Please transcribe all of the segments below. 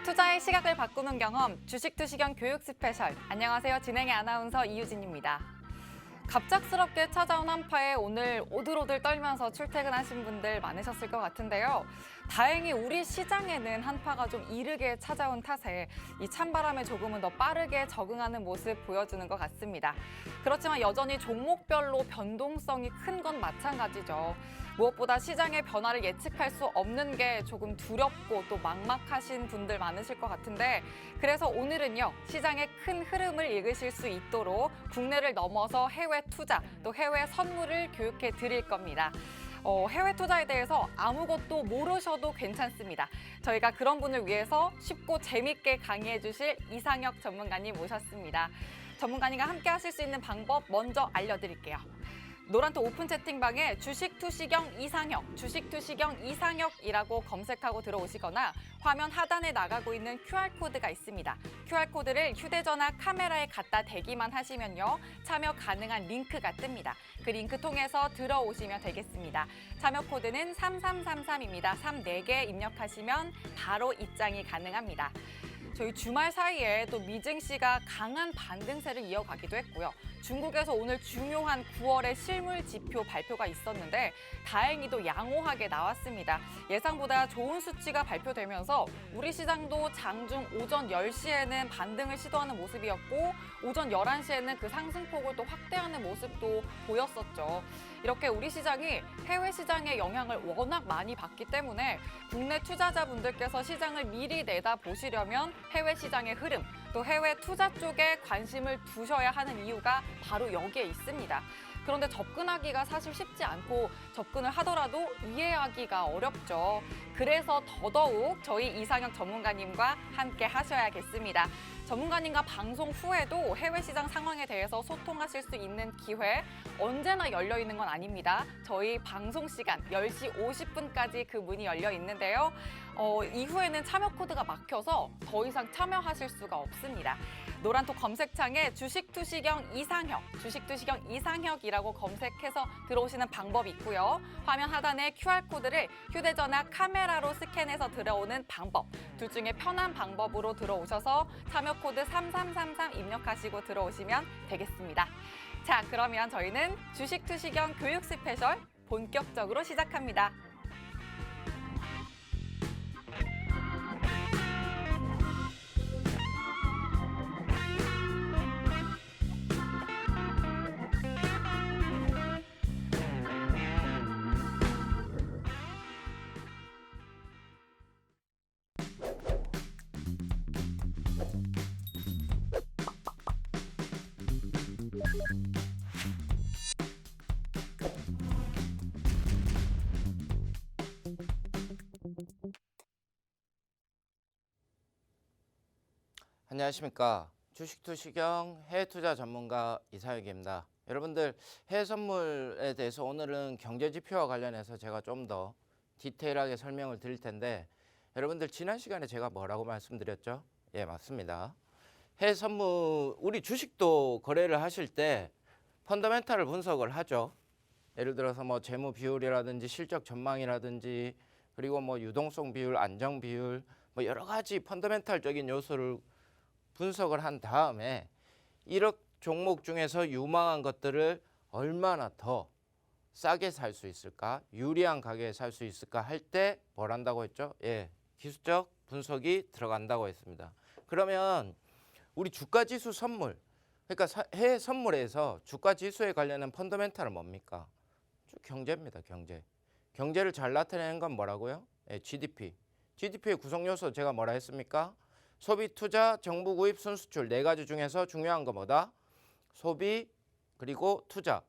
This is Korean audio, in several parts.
투자의 시각을 바꾸는 경험, 주식 투시경 교육 스페셜. 안녕하세요. 진행의 아나운서 이유진입니다. 갑작스럽게 찾아온 한파에 오늘 오들오들 떨면서 출퇴근하신 분들 많으셨을 것 같은데요. 다행히 우리 시장에는 한파가 좀 이르게 찾아온 탓에 이 찬바람에 조금은 더 빠르게 적응하는 모습 보여주는 것 같습니다. 그렇지만 여전히 종목별로 변동성이 큰 건 마찬가지죠. 무엇보다 시장의 변화를 예측할 수 없는 게 조금 두렵고 또 막막하신 분들 많으실 것 같은데, 그래서 오늘은요, 시장의 큰 흐름을 읽으실 수 있도록 국내를 넘어서 해외 투자 또 해외 선물을 교육해 드릴 겁니다. 해외 투자에 대해서 아무것도 모르셔도 괜찮습니다. 저희가 그런 분을 위해서 쉽고 재밌게 강의해 주실 이상혁 전문가님 모셨습니다. 전문가님과 함께 하실 수 있는 방법 먼저 알려드릴게요. 노란톡 오픈 채팅방에 주식투시경 이상혁, 주식투시경 이상혁이라고 검색하고 들어오시거나 화면 하단에 나가고 있는 QR코드가 있습니다. QR코드를 휴대전화 카메라에 갖다 대기만 하시면요, 참여 가능한 링크가 뜹니다. 그 링크 통해서 들어오시면 되겠습니다. 참여 코드는 3333입니다. 34개 입력하시면 바로 입장이 가능합니다. 저희 주말 사이에 또 미증시가 강한 반등세를 이어가기도 했고요. 중국에서 오늘 중요한 9월의 실물 지표 발표가 있었는데 다행히도 양호하게 나왔습니다. 예상보다 좋은 수치가 발표되면서 우리 시장도 장중 오전 10시에는 반등을 시도하는 모습이었고 오전 11시에는 그 상승폭을 또 확대하는 모습도 보였었죠. 이렇게 우리 시장이 해외 시장의 영향을 워낙 많이 받기 때문에 국내 투자자분들께서 시장을 미리 내다보시려면 해외 시장의 흐름, 또 해외 투자 쪽에 관심을 두셔야 하는 이유가 바로 여기에 있습니다. 그런데 접근하기가 사실 쉽지 않고 접근을 하더라도 이해하기가 어렵죠. 그래서 더더욱 저희 이상혁 전문가님과 함께 하셔야겠습니다. 전문가님과 방송 후에도 해외 시장 상황에 대해서 소통하실 수 있는 기회 언제나 열려 있는 건 아닙니다. 저희 방송 시간 10시 50분까지 그 문이 열려 있는데요. 이후에는 참여 코드가 막혀서 더 이상 참여하실 수가 없습니다. 노란톡 검색창에 주식투시경 이상혁, 주식투시경 이상혁이라고 검색해서 들어오시는 방법이 있고요. 화면 하단에 QR코드를 휴대전화 카메라로 스캔해서 들어오는 방법, 둘 중에 편한 방법으로 들어오셔서 참여 코드 3333 입력하시고 들어오시면 되겠습니다. 자, 그러면 저희는 주식투시경 교육 스페셜 본격적으로 시작합니다. 안녕하십니까. 주식투시경 해외투자 전문가 이상혁입니다. 여러분들 해외 선물에 대해서 오늘은 경제지표와 관련해서 제가 좀 더 디테일하게 설명을 드릴 텐데 여러분들 지난 시간에 제가 뭐라고 말씀드렸죠? 예, 맞습니다. 해외 선물, 우리 주식도 거래를 하실 때 펀더멘탈을 분석을 하죠. 예를 들어서 뭐 재무 비율이라든지 실적 전망이라든지 그리고 뭐 유동성 비율, 안정 비율 뭐 여러 가지 펀더멘탈적인 요소를 분석을 한 다음에 1억 종목 중에서 유망한 것들을 얼마나 더 싸게 살 수 있을까, 유리한 가격에 살 수 있을까 할 때 뭘 한다고 했죠? 예, 기술적 분석이 들어간다고 했습니다. 그러면 우리 주가지수 선물, 그러니까 해외 선물에서 주가지수에 관련된 펀더멘탈은 뭡니까? 경제입니다. 경제를 잘 나타내는 건 뭐라고요? 예, GDP. GDP의 구성요소 제가 뭐라 했습니까? 소비, 투자, 정부 구입, 순수출 네 가지 중에서 중요한 거 뭐다? 소비 그리고 투자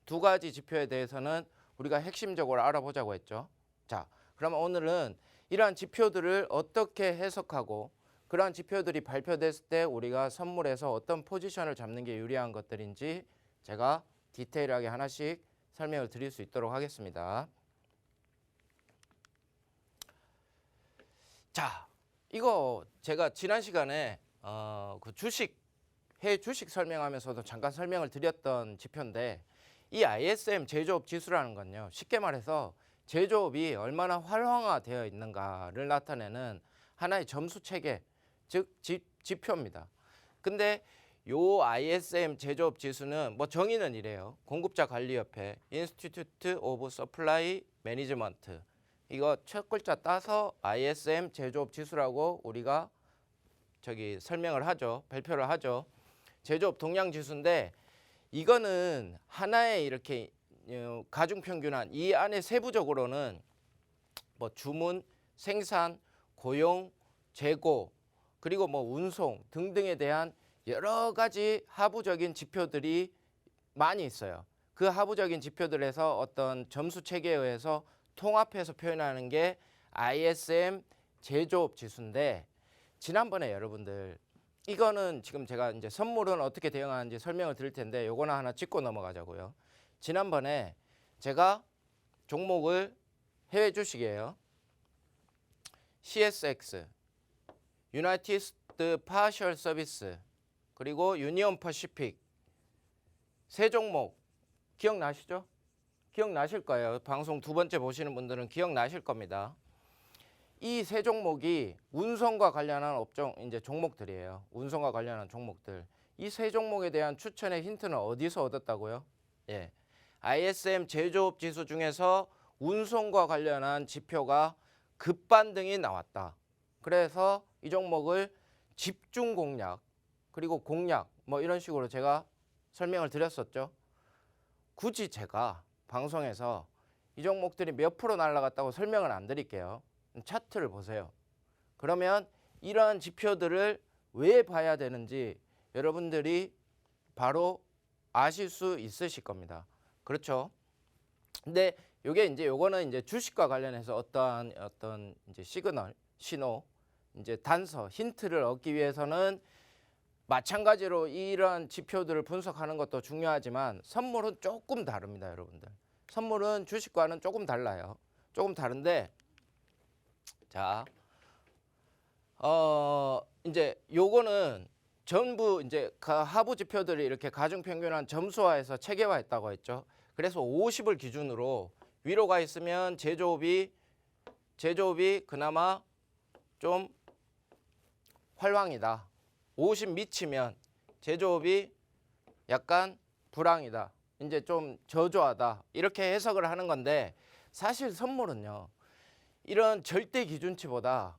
두 가지 지표에 대해서는 우리가 핵심적으로 알아보자고 했죠. 자, 그러면 오늘은 이러한 지표들을 어떻게 해석하고 그러한 지표들이 발표됐을 때 우리가 선물에서 어떤 포지션을 잡는 게 유리한 것들인지 제가 디테일하게 하나씩 설명을 드릴 수 있도록 하겠습니다. 자, 이거 제가 지난 시간에 그 해외 주식 설명하면서도 잠깐 설명을 드렸던 지표인데 이 ISM 제조업 지수라는 건요, 쉽게 말해서 제조업이 얼마나 활성화되어 있는가를 나타내는 하나의 점수 체계, 즉 지표입니다. 근데 요 ISM 제조업 지수는 뭐 정의는 이래요. 공급자 관리협회 Institute of Supply Management, 이거 첫 글자 따서 ISM 제조업 지수라고 우리가 설명을 하죠. 발표를 하죠. 제조업 동향 지수인데 이거는 하나의 이렇게 가중 평균한 이 안에 세부적으로는 뭐 주문, 생산, 고용, 재고, 그리고 뭐 운송 등등에 대한 여러 가지 하부적인 지표들이 많이 있어요. 그 하부적인 지표들에서 어떤 점수 체계에 의해서 통합해서 표현하는 게 ISM 제조업 지수인데, 지난번에 여러분들 이거는 지금 제가 이제 선물은 어떻게 대응하는지 설명을 드릴 텐데 요거는 하나 짚고 넘어가자고요. 지난번에 제가 종목을 해외 주식이에요. CSX, United Partial Service, 그리고 유니온 퍼시픽 세 종목 기억나시죠? 기억나실 거예요. 방송 두 번째 보시는 분들은 기억나실 겁니다. 이 세 종목이 운송과 관련한 업종 이제 종목들이에요. 운송과 관련한 종목들. 이 세 종목에 대한 추천의 힌트는 어디서 얻었다고요? 예. ISM 제조업 지수 중에서 운송과 관련한 지표가 급반등이 나왔다. 그래서 이 종목을 집중 공략, 그리고 공략 뭐 이런 식으로 제가 설명을 드렸었죠. 굳이 제가 방송에서 이 종목들이 몇 프로 날라갔다고 설명을 안 드릴게요. 차트를 보세요. 그러면 이러한 지표들을 왜 봐야 되는지 여러분들이 바로 아실 수 있으실 겁니다. 그렇죠? 근데 요거는 이제 주식과 관련해서 어떤 이제 시그널, 신호, 이제 단서, 힌트를 얻기 위해서는 마찬가지로 이러한 지표들을 분석하는 것도 중요하지만 선물은 조금 다릅니다, 여러분들. 선물은 주식과는 조금 달라요. 조금 다른데, 자, 이제 요거는 전부 이제 하부 지표들이 이렇게 가중평균한 점수화해서 체계화했다고 했죠. 그래서 50을 기준으로 위로가 있으면 제조업이 그나마 좀 활황이다. 50 미치면 제조업이 약간 불황이다. 이제 좀 저조하다. 이렇게 해석을 하는 건데, 사실 선물은요, 이런 절대 기준치보다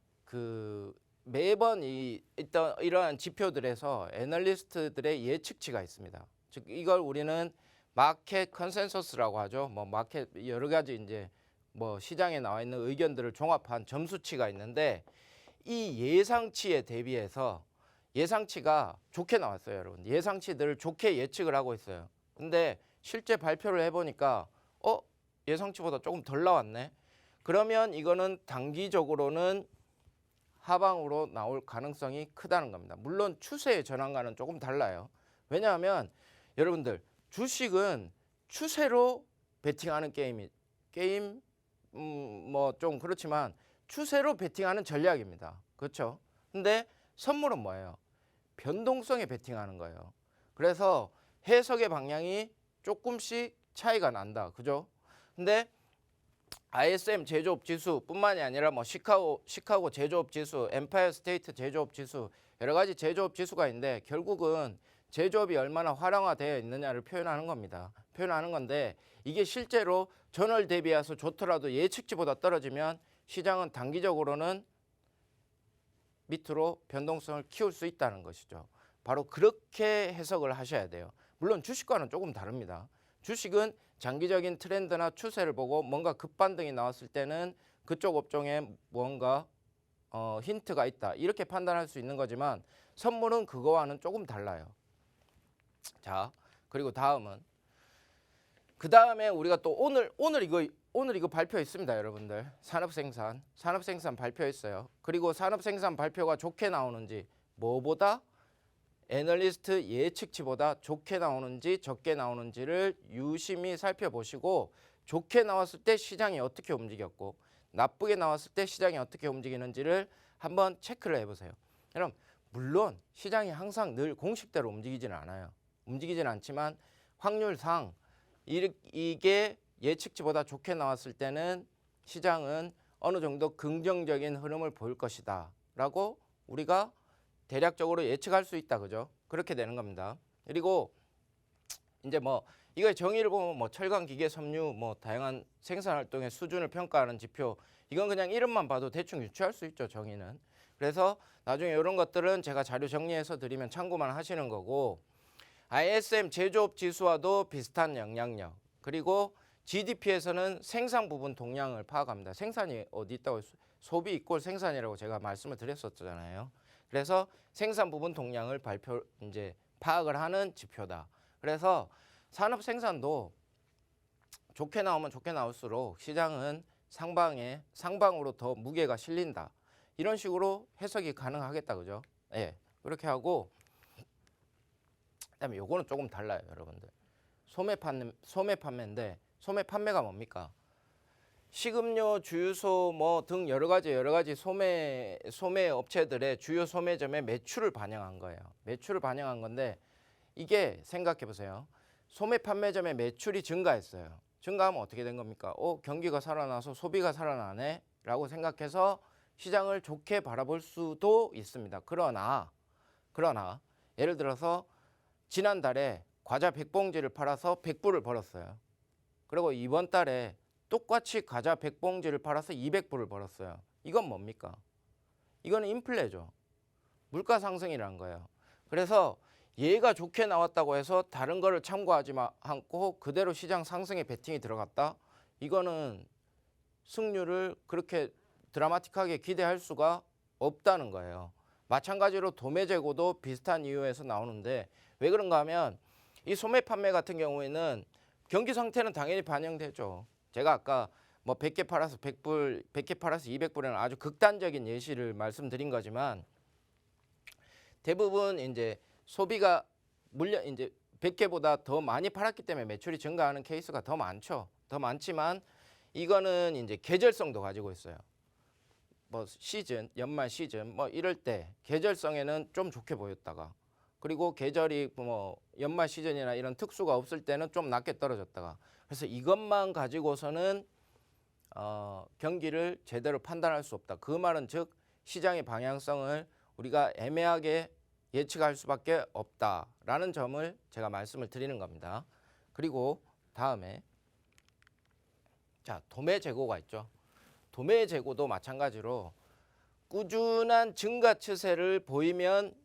매번 이러한 지표들에서 애널리스트들의 예측치가 있습니다. 즉 이걸 우리는 마켓 컨센서스라고 하죠. 뭐 마켓 여러 가지 이제 뭐 시장에 나와 있는 의견들을 종합한 점수치가 있는데, 이 예상치에 대비해서 예상치가 좋게 나왔어요, 여러분. 예상치들을 좋게 예측을 하고 있어요. 근데 실제 발표를 해보니까 예상치보다 조금 덜 나왔네. 그러면 이거는 단기적으로는 하방으로 나올 가능성이 크다는 겁니다. 물론 추세의 전환과는 조금 달라요. 왜냐하면 여러분들 주식은 추세로 베팅하는 게임 뭐 좀 그렇지만 추세로 베팅하는 전략입니다. 그렇죠? 근데 선물은 뭐예요? 변동성에 베팅하는 거예요. 그래서 해석의 방향이 조금씩 차이가 난다. 그죠? 근데 ISM 제조업 지수뿐만이 아니라 뭐 시카고 제조업 지수, 엠파이어 스테이트 제조업 지수, 여러 가지 제조업 지수가 있는데 결국은 제조업이 얼마나 활성화되어 있느냐를 표현하는 겁니다. 표현하는 건데, 이게 실제로 전월 대비해서 좋더라도 예측치보다 떨어지면 시장은 단기적으로는 밑으로 변동성을 키울 수 있다는 것이죠. 바로 그렇게 해석을 하셔야 돼요. 물론 주식과는 조금 다릅니다. 주식은 장기적인 트렌드나 추세를 보고 뭔가 급반등이 나왔을 때는 그쪽 업종에 뭔가 힌트가 있다, 이렇게 판단할 수 있는 거지만 선물은 그거와는 조금 달라요. 자, 그리고 그 다음에 우리가 또 오늘 이거 발표했습니다, 여러분들. 산업생산 발표했어요. 그리고 산업생산 발표가 좋게 나오는지, 뭐보다 애널리스트 예측치보다 좋게 나오는지 적게 나오는지를 유심히 살펴보시고, 좋게 나왔을 때 시장이 어떻게 움직였고 나쁘게 나왔을 때 시장이 어떻게 움직이는지를 한번 체크를 해보세요. 그럼 물론 시장이 항상 늘 공식대로 움직이지는 않아요. 움직이지는 않지만 확률상 이게 예측치보다 좋게 나왔을 때는 시장은 어느 정도 긍정적인 흐름을 보일 것이다. 라고 우리가 대략적으로 예측할 수 있다. 그죠? 그렇게 되는 겁니다. 그리고 이제 뭐 이거의 정의를 보면 뭐 철강, 기계, 섬유, 뭐 다양한 생산 활동의 수준을 평가하는 지표, 이건 그냥 이름만 봐도 대충 유추할 수 있죠, 정의는. 그래서 나중에 이런 것들은 제가 자료 정리해서 드리면 참고만 하시는 거고, ISM 제조업 지수와도 비슷한 영향력, 그리고 GDP에서는 생산 부분 동향을 파악합니다. 생산이 어디 있다고, 소비 이꼴 생산이라고 제가 말씀을 드렸었잖아요. 그래서 생산 부분 동향을 파악을 하는 지표다. 그래서 산업 생산도 좋게 나오면 좋게 나올수록 시장은 상방으로 더 무게가 실린다. 이런 식으로 해석이 가능하겠다. 그죠? 예. 그렇게 하고, 그다음에 요거는 조금 달라요, 여러분들. 소매 판매인데, 소매 판매가 뭡니까? 식음료, 주유소 뭐 등 여러 가지 소매 업체들의 주요 소매점의 매출을 반영한 거예요. 매출을 반영한 건데, 이게 생각해 보세요. 소매 판매점의 매출이 증가했어요. 증가하면 어떻게 된 겁니까? 경기가 살아나서 소비가 살아나네 라고 생각해서 시장을 좋게 바라볼 수도 있습니다. 그러나 예를 들어서 지난달에 과자 100봉지를 팔아서 100불을 벌었어요. 그리고 이번 달에 똑같이 과자 100봉지를 팔아서 200불을 벌었어요. 이건 뭡니까? 이거는 인플레죠. 물가 상승이라는 거예요. 그래서 얘가 좋게 나왔다고 해서 다른 거를 참고하지 않고 그대로 시장 상승에 베팅이 들어갔다? 이거는 승률을 그렇게 드라마틱하게 기대할 수가 없다는 거예요. 마찬가지로 도매 재고도 비슷한 이유에서 나오는데, 왜 그런가 하면 이 소매 판매 같은 경우에는 경기 상태는 당연히 반영되죠. 제가 아까 뭐 100개 팔아서 100불, 100개 팔아서 200불이라는 아주 극단적인 예시를 말씀드린 거지만, 대부분 이제 소비가 이제 100개보다 더 많이 팔았기 때문에 매출이 증가하는 케이스가 더 많죠. 더 많지만 이거는 이제 계절성도 가지고 있어요. 뭐 시즌, 연말 시즌 뭐 이럴 때 계절성에는 좀 좋게 보였다가, 그리고 계절이 뭐 연말 시즌이나 이런 특수가 없을 때는 좀 낮게 떨어졌다가, 그래서 이것만 가지고서는 경기를 제대로 판단할 수 없다. 그 말은 즉 시장의 방향성을 우리가 애매하게 예측할 수밖에 없다라는 점을 제가 말씀을 드리는 겁니다. 그리고 다음에 자, 도매 재고가 있죠. 도매 재고도 마찬가지로 꾸준한 증가 추세를 보이면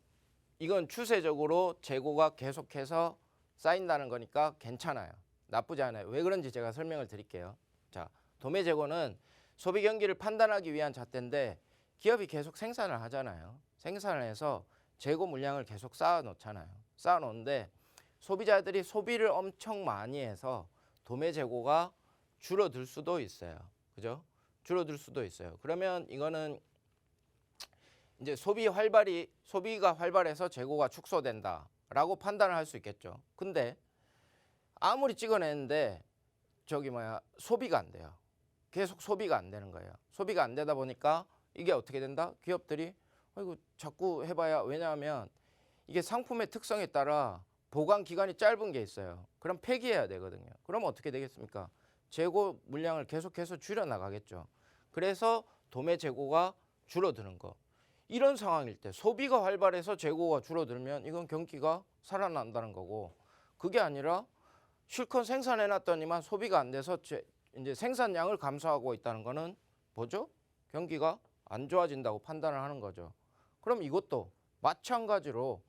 이건 추세적으로 재고가 계속해서 쌓인다는 거니까 괜찮아요. 나쁘지 않아요. 왜 그런지 제가 설명을 드릴게요. 자, 도매 재고는 소비 경기를 판단하기 위한 잣대인데, 기업이 계속 생산을 하잖아요. 생산을 해서 재고 물량을 계속 쌓아 놓잖아요. 쌓아 놓는데 소비자들이 소비를 엄청 많이 해서 도매 재고가 줄어들 수도 있어요. 그죠? 줄어들 수도 있어요. 그러면 이거는 이제 소비가 활발해서 재고가 축소된다라고 판단을 할 수 있겠죠. 근데 아무리 찍어내는데 소비가 안 돼요. 계속 소비가 안 되는 거예요. 소비가 안 되다 보니까 이게 어떻게 된다? 기업들이 이거 자꾸 해봐야, 왜냐하면 이게 상품의 특성에 따라 보관 기간이 짧은 게 있어요. 그럼 폐기해야 되거든요. 그럼 어떻게 되겠습니까? 재고 물량을 계속해서 줄여 나가겠죠. 그래서 도매 재고가 줄어드는 거. 이런 상황일 때 소비가 활발해서 재고가 줄어들면 이건 경기가 살아난다는 거고, 그게 아니라 실컷 생산해 놨더니만 소비가 안 돼서 이제 생산량을 감소하고 있다는 거는 뭐죠? 경기가 안 좋아진다고 판단을 하는 거죠. 그럼 이것도 마찬가지로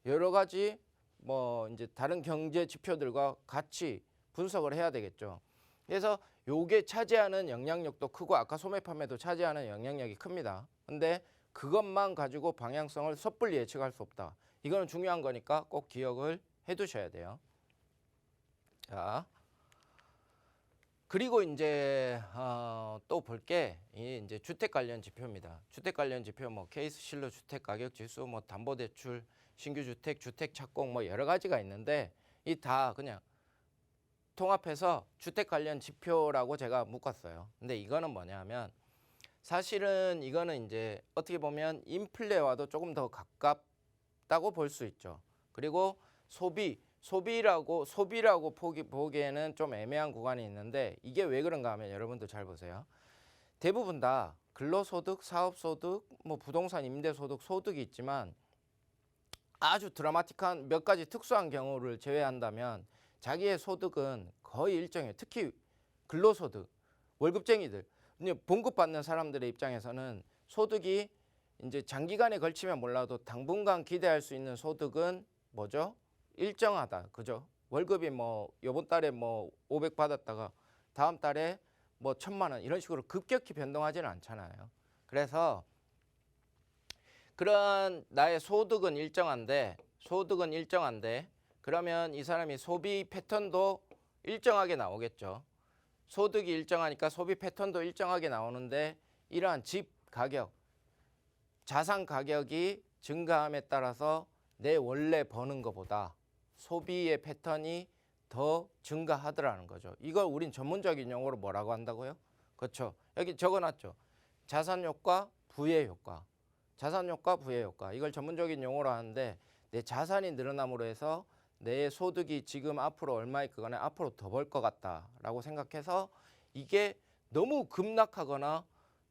여러 가지 뭐 이제 다른 경제 지표들과 같이 분석을 해야 되겠죠. 그래서 요게 차지하는 영향력도 크고 아까 소매 판매도 차지하는 영향력이 큽니다. 근데 그것만 가지고 방향성을 섣불리 예측할 수 없다. 이거는 중요한 거니까 꼭 기억을 해 두셔야 돼요. 자, 그리고 이제 또 볼 게 이제 주택 관련 지표입니다. 주택 관련 지표 뭐 케이스 실로 주택 가격 지수, 뭐 담보 대출, 신규 주택, 주택 착공 뭐 여러 가지가 있는데, 이 다 그냥 통합해서 주택 관련 지표라고 제가 묶었어요. 근데 이거는 뭐냐면 사실은 이거는 이제 어떻게 보면 인플레와도 조금 더 가깝다고 볼 수 있죠. 그리고 소비라고 보기에는 좀 애매한 구간이 있는데, 이게 왜 그런가 하면 여러분들 잘 보세요. 대부분 다 근로소득, 사업소득, 뭐 부동산 임대소득, 소득이 있지만 아주 드라마틱한 몇 가지 특수한 경우를 제외한다면 자기의 소득은 거의 일정해요. 특히 근로소득, 월급쟁이들, 봉급받는 사람들의 입장에서는 소득이 이제 장기간에 걸치면 몰라도 당분간 기대할 수 있는 소득은 뭐죠? 일정하다, 그죠? 월급이 뭐 이번 달에 뭐 500 받았다가 다음 달에 뭐 1000만 원 이런 식으로 급격히 변동하지는 않잖아요. 그래서 그런 나의 소득은 일정한데 그러면 이 사람이 소비 패턴도 일정하게 나오겠죠. 소득이 일정하니까 소비 패턴도 일정하게 나오는데 이러한 집 가격, 자산 가격이 증가함에 따라서 내 원래 버는 것보다 소비의 패턴이 더 증가하더라는 거죠. 이걸 우린 전문적인 용어로 뭐라고 한다고요? 그렇죠. 여기 적어놨죠. 자산효과, 부의효과. 자산효과, 부의효과. 이걸 전문적인 용어로 하는데 내 자산이 늘어남으로 해서 내 소득이 지금 앞으로 얼마 있거나 앞으로 더 벌 것 같다라고 생각해서 이게 너무 급락하거나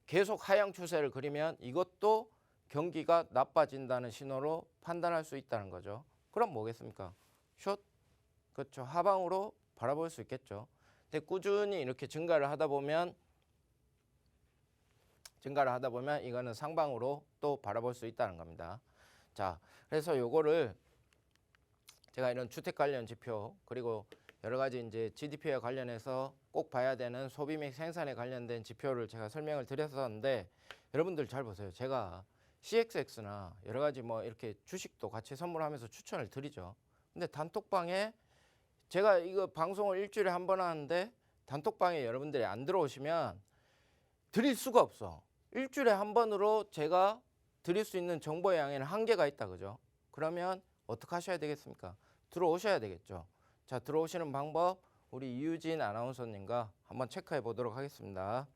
계속 하향 추세를 그리면 이것도 경기가 나빠진다는 신호로 판단할 수 있다는 거죠. 그럼 뭐겠습니까? 숏, 그렇죠. 하방으로 바라볼 수 있겠죠. 근데 꾸준히 이렇게 증가를 하다 보면 이거는 상방으로 또 바라볼 수 있다는 겁니다. 자, 그래서 요거를 제가 이런 주택 관련 지표 그리고 여러 가지 이제 GDP와 관련해서 꼭 봐야 되는 소비 및 생산에 관련된 지표를 제가 설명을 드렸었는데 여러분들 잘 보세요. 제가 CXX나 여러 가지 뭐 이렇게 주식도 같이 선물하면서 추천을 드리죠. 근데 단톡방에 제가 이거 방송을 일주일에 한 번 하는데 단톡방에 여러분들이 안 들어오시면 드릴 수가 없어. 일주일에 한 번으로 제가 드릴 수 있는 정보의 양에는 한계가 있다, 그죠? 그러면 어떻게 하셔야 되겠습니까? 들어오셔야 되겠죠. 자, 들어오시는 방법 우리 이유진 아나운서님과 한번 체크해 보도록 하겠습니다.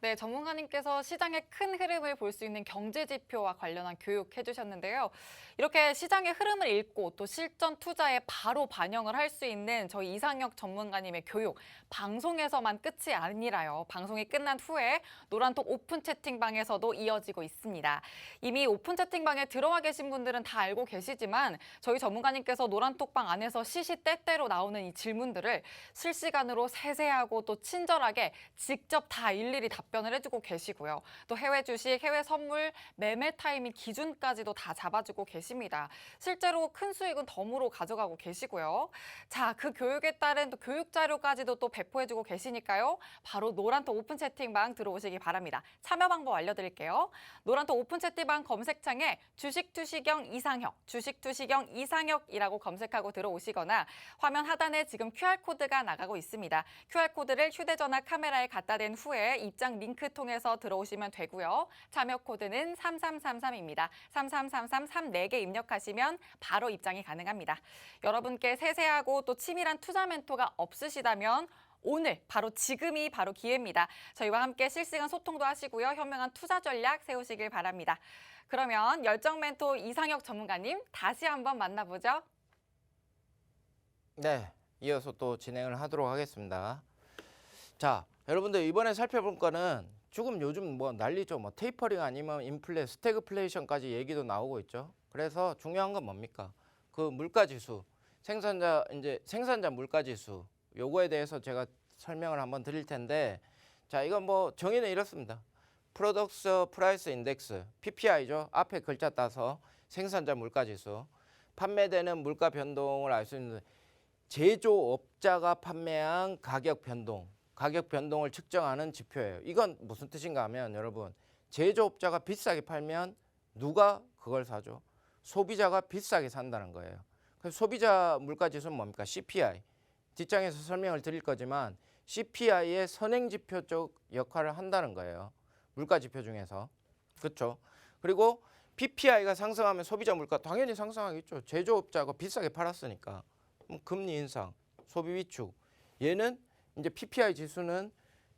네, 전문가님께서 시장의 큰 흐름을 볼 수 있는 경제 지표와 관련한 교육 해주셨는데요. 이렇게 시장의 흐름을 읽고 또 실전 투자에 바로 반영을 할 수 있는 저희 이상혁 전문가님의 교육, 방송에서만 끝이 아니라요. 방송이 끝난 후에 노란톡 오픈 채팅방에서도 이어지고 있습니다. 이미 오픈 채팅방에 들어와 계신 분들은 다 알고 계시지만 저희 전문가님께서 노란톡방 안에서 시시때때로 나오는 이 질문들을 실시간으로 세세하고 또 친절하게 직접 다 일일이 답변을 해주고 계시고요. 또 해외 주식, 해외 선물, 매매 타이밍 기준까지도 다 잡아주고 계십니다. 실제로 큰 수익은 덤으로 가져가고 계시고요. 자, 그 교육에 따른 또 교육 자료까지도 또 배포해주고 계시니까요. 바로 노란톡 오픈 채팅방 들어오시기 바랍니다. 참여 방법 알려드릴게요. 노란톡 오픈 채팅방 검색창에 주식투시경 이상혁, 주식투시경 이상혁이라고 검색하고 들어오시거나 화면 하단에 지금 QR코드가 나가고 있습니다. QR코드를 휴대전화 카메라에 갖다 댄 후에 입장 링크 통해서 들어오시면 되고요. 참여 코드는 3333입니다. 3333 34개 입력하시면 바로 입장이 가능합니다. 여러분께 세세하고 또 치밀한 투자 멘토가 없으시다면 오늘 바로 지금이 바로 기회입니다. 저희와 함께 실시간 소통도 하시고요. 현명한 투자 전략 세우시길 바랍니다. 그러면 열정 멘토 이상혁 전문가님 다시 한번 만나보죠. 네, 이어서 또 진행을 하도록 하겠습니다. 자, 여러분들 이번에 살펴볼 거는 조금 요즘 뭐 난리죠. 뭐 테이퍼링 아니면 인플레, 스태그플레이션까지 얘기도 나오고 있죠. 그래서 중요한 건 뭡니까? 그 물가지수, 생산자 물가지수 요거에 대해서 제가 설명을 한번 드릴 텐데, 자, 이건 뭐 정의는 이렇습니다. Products Price Index, PPI죠. 앞에 글자 따서 생산자 물가지수, 판매되는 물가 변동을 알 수 있는 제조업자가 판매한 가격 변동을 측정하는 지표예요. 이건 무슨 뜻인가 하면 여러분, 제조업자가 비싸게 팔면 누가 그걸 사죠? 소비자가 비싸게 산다는 거예요. 그래서 소비자 물가지수는 뭡니까? CPI. 뒷장에서 설명을 드릴 거지만 CPI의 선행지표 쪽 역할을 한다는 거예요. 물가지표 중에서. 그렇죠? 그리고 PPI가 상승하면 소비자 물가 당연히 상승하겠죠. 제조업자가 비싸게 팔았으니까. 금리 인상, 소비 위축. 얘는 이제 PPI 지수는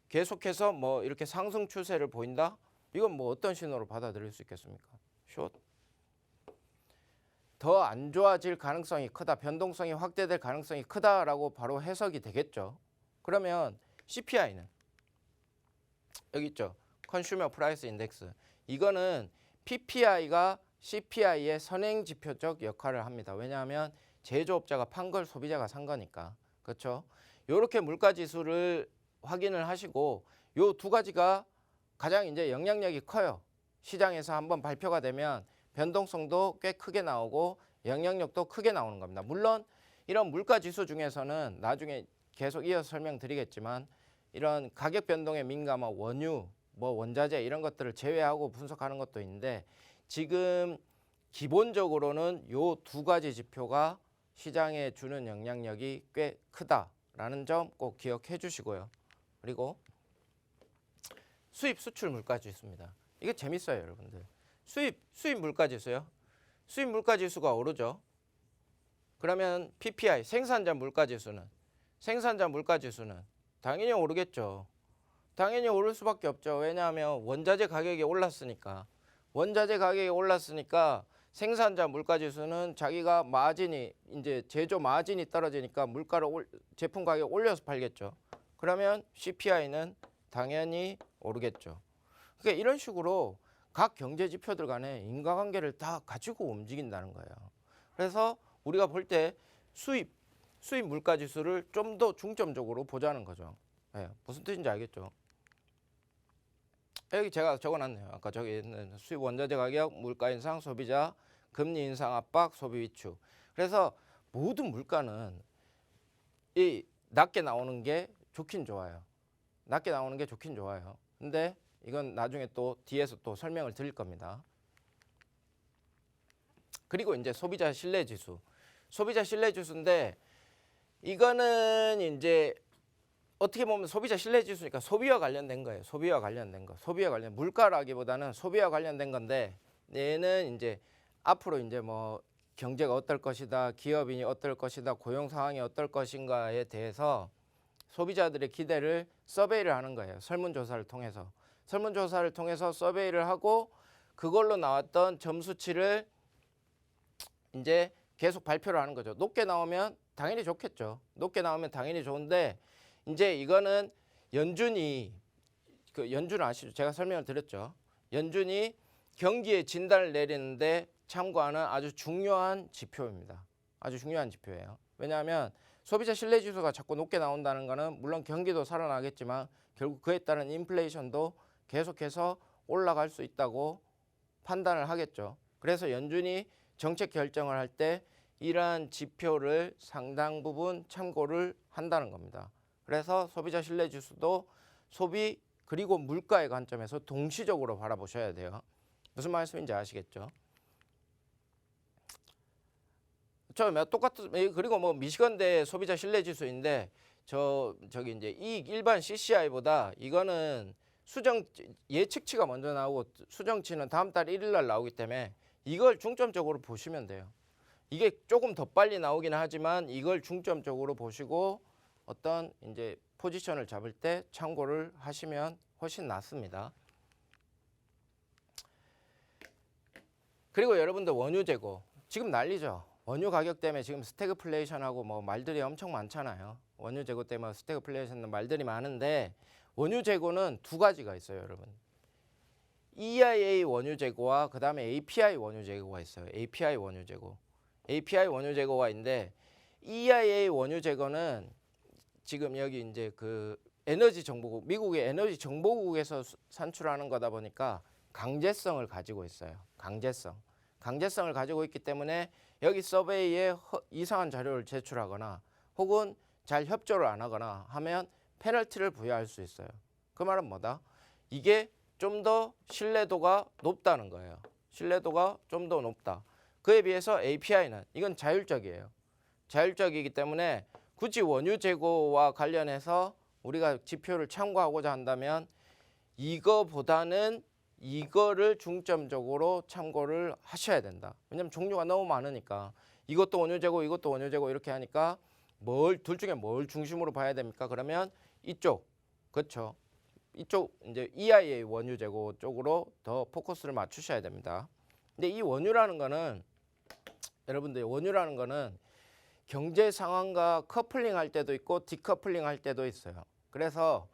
계속해서 뭐 이렇게 상승 추세를 보인다? 이건 뭐 어떤 신호로 받아들일 수 있겠습니까? 숏. 더 안 좋아질 가능성이 크다, 변동성이 확대될 가능성이 크다라고 바로 해석이 되겠죠. 그러면 CPI는 여기 있죠. 컨슈머 프라이스 인덱스. 이거는 PPI가 CPI의 선행 지표적 역할을 합니다. 왜냐하면 제조업자가 판 걸 소비자가 산 거니까. 그렇죠? 요렇게 물가 지수를 확인을 하시고 요 두 가지가 가장 이제 영향력이 커요. 시장에서 한번 발표가 되면 변동성도 꽤 크게 나오고 영향력도 크게 나오는 겁니다. 물론 이런 물가 지수 중에서는 나중에 계속 이어서 설명드리겠지만 이런 가격 변동에 민감한 원유, 뭐 원자재 이런 것들을 제외하고 분석하는 것도 있는데 지금 기본적으로는 요 두 가지 지표가 시장에 주는 영향력이 꽤 크다라는 점 꼭 기억해 주시고요. 그리고 수입 수출 물가 지수입니다. 이게 재밌어요, 여러분들. 수입 물가 지수요. 수입 물가 지수가 오르죠. 그러면 PPI 생산자 물가 지수는 당연히 오르겠죠. 당연히 오를 수밖에 없죠. 왜냐하면 원자재 가격이 올랐으니까. 생산자 물가 지수는 자기가 마진이 이제 제조 마진이 떨어지니까 제품 가격 올려서 팔겠죠. 그러면 CPI는 당연히 오르겠죠. 그러니까 이런 식으로 각 경제 지표들 간에 인과관계를 다 가지고 움직인다는 거예요. 그래서 우리가 볼 때 수입 물가 지수를 좀 더 중점적으로 보자는 거죠. 네, 무슨 뜻인지 알겠죠? 여기 제가 적어놨네요. 아까 저기 있는 수입 원자재 가격, 물가 인상, 소비자, 금리 인상 압박, 소비 위축. 그래서 모든 물가는 이 낮게 나오는 게 좋긴 좋아요. 근데 이건 나중에 또 뒤에서 또 설명을 드릴 겁니다. 그리고 이제 소비자 신뢰 지수인데 이거는 이제 어떻게 보면 소비자 신뢰 지수니까 소비와 관련된 거예요. 물가라기보다는 소비와 관련된 건데 얘는 이제 앞으로 이제 뭐 경제가 어떨 것이다, 기업이 어떨 것이다, 고용 상황이 어떨 것인가에 대해서 소비자들의 기대를 서베이를 하는 거예요. 설문조사를 통해서 서베이를 하고 그걸로 나왔던 점수치를 이제 계속 발표를 하는 거죠. 높게 나오면 당연히 좋겠죠. 좋은데 이제 이거는 연준이 연준 아시죠? 제가 설명을 드렸죠. 연준이 경기의 진단을 내리는데 참고하는 아주 중요한 지표입니다. 왜냐하면 소비자 신뢰 지수가 자꾸 높게 나온다는 거는 물론 경기도 살아나겠지만 결국 그에 따른 인플레이션도 계속해서 올라갈 수 있다고 판단을 하겠죠. 그래서 연준이 정책 결정을 할 때 이러한 지표를 상당 부분 참고를 한다는 겁니다. 그래서 소비자 신뢰 지수도 소비 그리고 물가의 관점에서 동시적으로 바라보셔야 돼요. 무슨 말씀인지 아시겠죠? 그리고 뭐 미시건대 소비자 신뢰 지수인데 저기 이제 이 일반 CCI보다 이거는 예측치가 먼저 나오고 수정치는 다음 달 1일 날 나오기 때문에 이걸 중점적으로 보시면 돼요. 이게 조금 더 빨리 나오긴 하지만 이걸 중점적으로 보시고 어떤 이제 포지션을 잡을 때 참고를 하시면 훨씬 낫습니다. 그리고 여러분들 원유 재고 지금 난리죠. 원유 가격 때문에 지금 스태그플레이션하고 뭐 말들이 엄청 많잖아요. 원유 재고 때문에 스태그플레이션 말들이 많은데 원유 재고는 두 가지가 있어요, 여러분. EIA 원유 재고와 그다음에 API 원유 재고가 있어요. API 원유 재고가 있는데 EIA 원유 재고는 지금 여기 이제 그 에너지 정보국, 미국의 에너지 정보국에서 산출하는 거다 보니까 강제성을 가지고 있어요. 강제성을 가지고 있기 때문에 여기 서베이에 이상한 자료를 제출하거나 혹은 잘 협조를 안 하거나 하면 페널티를 부여할 수 있어요. 그 말은 뭐다? 이게 좀 더 신뢰도가 높다는 거예요. 신뢰도가 좀 더 높다. 그에 비해서 API는 이건 자율적이에요. 자율적이기 때문에 굳이 원유 재고와 관련해서 우리가 지표를 참고하고자 한다면 이거보다는 이거를 중점적으로 참고를 하셔야 된다. 왜냐하면 종류가 너무 많으니까 이것도 원유 재고 이것도 원유 재고 이렇게 하니까 둘 중에 뭘 중심으로 봐야 됩니까? 그러면 이쪽, 그렇죠? 이쪽 이제 EIA 원유 재고 쪽으로 더 포커스를 맞추셔야 됩니다. 근데 이 원유라는 거는 여러분들 원유라는 거는 경제 상황과 커플링 할 때도 있고 디커플링 할 때도 있어요. 그래서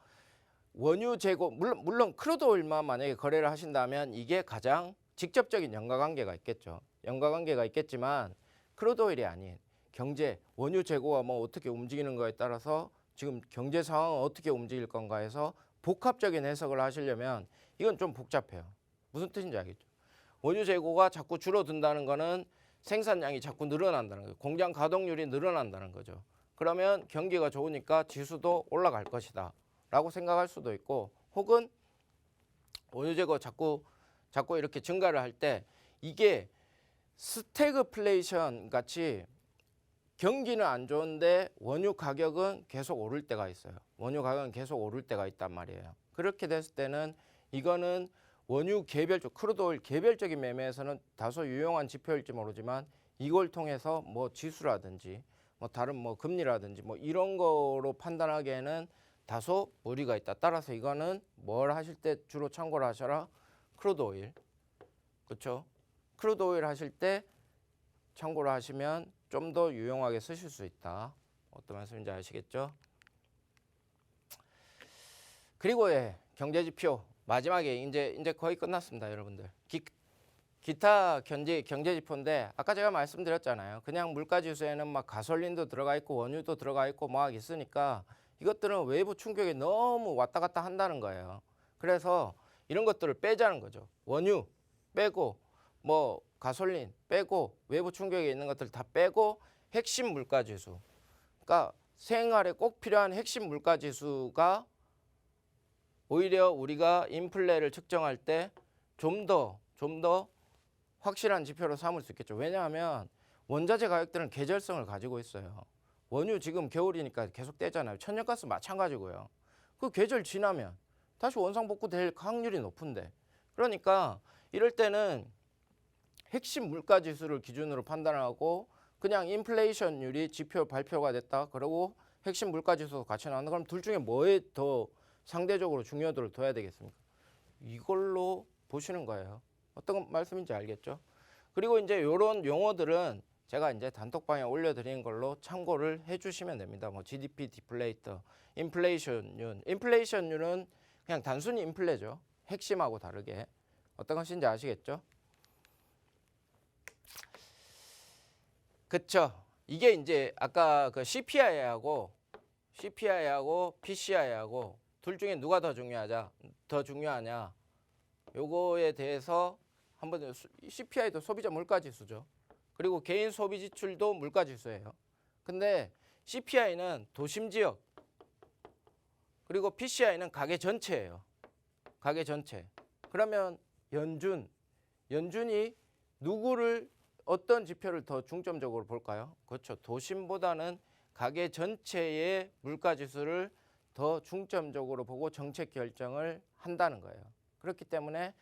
원유 재고 물론 크루드 오일만 만약에 거래를 하신다면 이게 가장 직접적인 연관관계가 있겠죠. 연관관계가 있겠지만 크루드 오일이 아닌 경제, 원유 재고가 뭐 어떻게 움직이는 거에 따라서 지금 경제 상황은 어떻게 움직일 건가 해서 복합적인 해석을 하시려면 이건 좀 복잡해요. 무슨 뜻인지 알겠죠? 원유 재고가 자꾸 줄어든다는 거는 생산량이 자꾸 늘어난다는 거예요. 공장 가동률이 늘어난다는 거죠. 그러면 경기가 좋으니까 지수도 올라갈 것이다 라고 생각할 수도 있고, 혹은 원유 재고 자꾸 이렇게 증가를 할 때 이게 스태그플레이션 같이 경기는 안 좋은데 원유 가격은 계속 오를 때가 있어요. 원유 가격은 계속 오를 때가 있단 말이에요. 그렇게 됐을 때는 이거는 원유 개별적, 크루드 오일 개별적인 매매에서는 다소 유용한 지표일지 모르지만 이걸 통해서 뭐 지수라든지 뭐 다른 뭐 금리라든지 뭐 이런 거로 판단하기에는 다소 무리가 있다. 따라서 이거는 뭘 하실 때 주로 참고를 하셔라? 크루드 오일. 그렇죠? 크루드 오일 하실 때 참고를 하시면 좀 더 유용하게 쓰실 수 있다. 어떤 말씀인지 아시겠죠? 그리고 경제지표 마지막에 이제 거의 끝났습니다, 여러분들. 기타 경제지표인데 아까 제가 말씀드렸잖아요. 그냥 물가지수에는 막 가솔린도 들어가 있고 원유도 들어가 있고 막 있으니까 이것들은 외부 충격이 너무 왔다 갔다 한다는 거예요. 그래서 이런 것들을 빼자는 거죠. 원유 빼고 뭐 가솔린 빼고 외부 충격이 있는 것들 다 빼고 핵심 물가지수. 그러니까 생활에 꼭 필요한 핵심 물가지수가 오히려 우리가 인플레를 측정할 때 좀 더 확실한 지표로 삼을 수 있겠죠. 왜냐하면 원자재 가격들은 계절성을 가지고 있어요. 원유 지금 겨울이니까 계속 떼잖아요. 천연가스 마찬가지고요. 그 계절 지나면 다시 원상복구될 확률이 높은데, 그러니까 이럴 때는 핵심 물가지수를 기준으로 판단하고 그냥 인플레이션율이 지표 발표가 됐다 그러고 핵심 물가지수 같이 나온다 그럼 둘 중에 뭐에 더 상대적으로 중요도를 둬야 되겠습니까? 이걸로 보시는 거예요. 어떤 말씀인지 알겠죠? 그리고 이제 이런 용어들은 제가 이제 단톡방에 올려드린 걸로 참고를 해주시면 됩니다. 뭐 GDP 디플레이터, 인플레이션율은 그냥 단순히 인플레죠. 핵심하고 다르게. 어떤 것인지 아시겠죠? 그쵸? 이게 이제 아까 그 CPI하고 PCI하고 둘 중에 누가 더 중요하냐? 요거에 대해서 한번 CPI도 소비자 물가지수죠. 그리고 개인 소비 지출도 물가지수예요. 근데 CPI는 도심 지역, 그리고 PCI는 가계 전체예요. 가계 전체. 그러면 연준이 누구를 어떤 지표를 더 중점적으로 볼까요? 그렇죠. 도심보다는 가계 전체의 물가지수를 더 중점적으로 보고 정책 결정을 한다는 거예요. 그렇기 때문에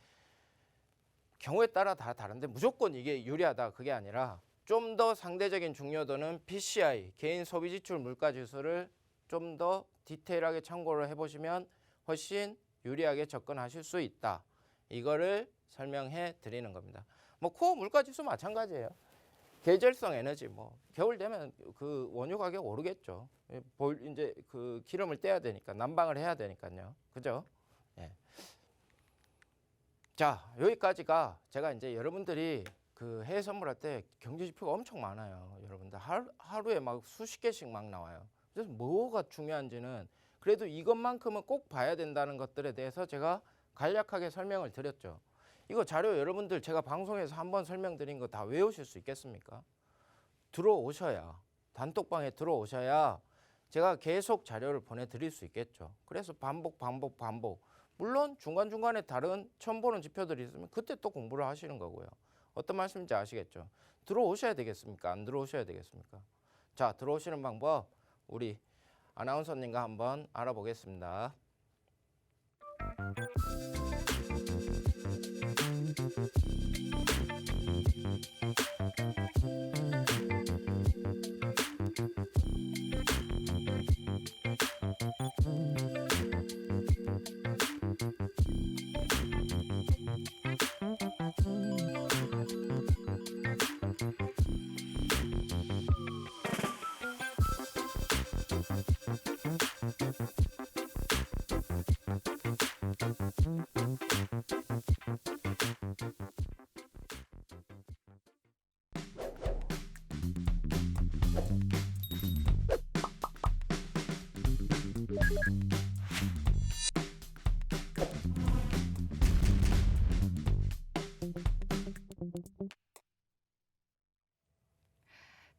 경우에 따라 다 다른데 무조건 이게 유리하다 그게 아니라 좀 더 상대적인 중요도는 PCI, 개인 소비지출 물가지수를 좀 더 디테일하게 참고를 해보시면 훨씬 유리하게 접근하실 수 있다. 이거를 설명해 드리는 겁니다. 뭐 코어 물가지수 마찬가지예요. 계절성 에너지 뭐 겨울 되면 그 원유 가격 오르겠죠. 이제 그 기름을 떼야 되니까 난방을 해야 되니까요. 그죠? 예. 자, 여기까지가 제가 이제 여러분들이 그 해외 선물할 때 경제 지표가 엄청 많아요. 여러분들 하루에 막 수십 개씩 막 나와요. 그래서 뭐가 중요한지는 그래도 이것만큼은 꼭 봐야 된다는 것들에 대해서 제가 간략하게 설명을 드렸죠. 이거 자료 여러분들 제가 방송에서 한번 설명드린 거 다 외우실 수 있겠습니까? 들어오셔야, 단톡방에 들어오셔야 제가 계속 자료를 보내드릴 수 있겠죠. 그래서 반복. 물론 중간중간에 다른 처음 보는 지표들이 있으면 그때 또 공부를 하시는 거고요. 어떤 말씀인지 아시겠죠? 들어오셔야 되겠습니까? 안 들어오셔야 되겠습니까? 자, 들어오시는 방법 우리 아나운서님과 한번 알아보겠습니다.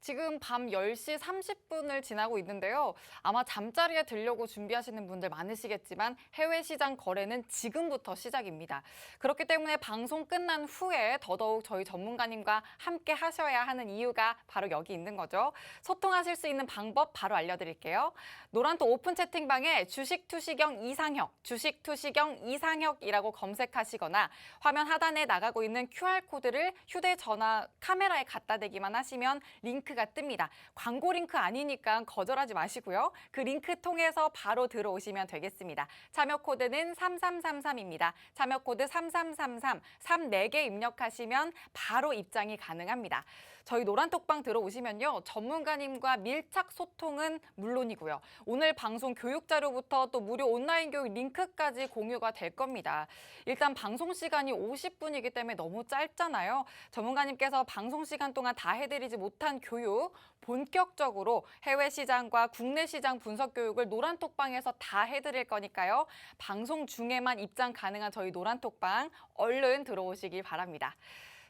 지금 밤 10시 30분을 지나고 있는데요. 아마 잠자리에 들려고 준비하시는 분들 많으시겠지만 해외 시장 거래는 지금부터 시작입니다. 그렇기 때문에 방송 끝난 후에 더더욱 저희 전문가님과 함께 하셔야 하는 이유가 바로 여기 있는 거죠. 소통하실 수 있는 방법 바로 알려드릴게요. 노란톡 오픈 채팅방에 주식투시경 이상혁, 주식투시경 이상혁이라고 검색하시거나 화면 하단에 나가고 있는 QR코드를 휴대전화 카메라에 갖다 대기만 하시면 링크가 뜹니다. 광고 링크 아니니까 거절하지 마시고요. 그 링크 통해서 바로 들어오시면 되겠습니다. 참여 코드는 3333입니다. 참여 코드 3333, 34개 입력하시면 바로 입장이 가능합니다. 저희 노란톡방 들어오시면요. 전문가님과 밀착 소통은 물론이고요. 오늘 방송 교육 자료부터 또 무료 온라인 교육 링크까지 공유가 될 겁니다. 일단 방송 시간이 50분이기 때문에 너무 짧잖아요. 전문가님께서 방송 시간 동안 다 해드리지 못한 교육, 본격적으로 해외 시장과 국내 시장 분석 교육을 노란톡방에서 다 해드릴 거니까요. 방송 중에만 입장 가능한 저희 노란톡방 얼른 들어오시길 바랍니다.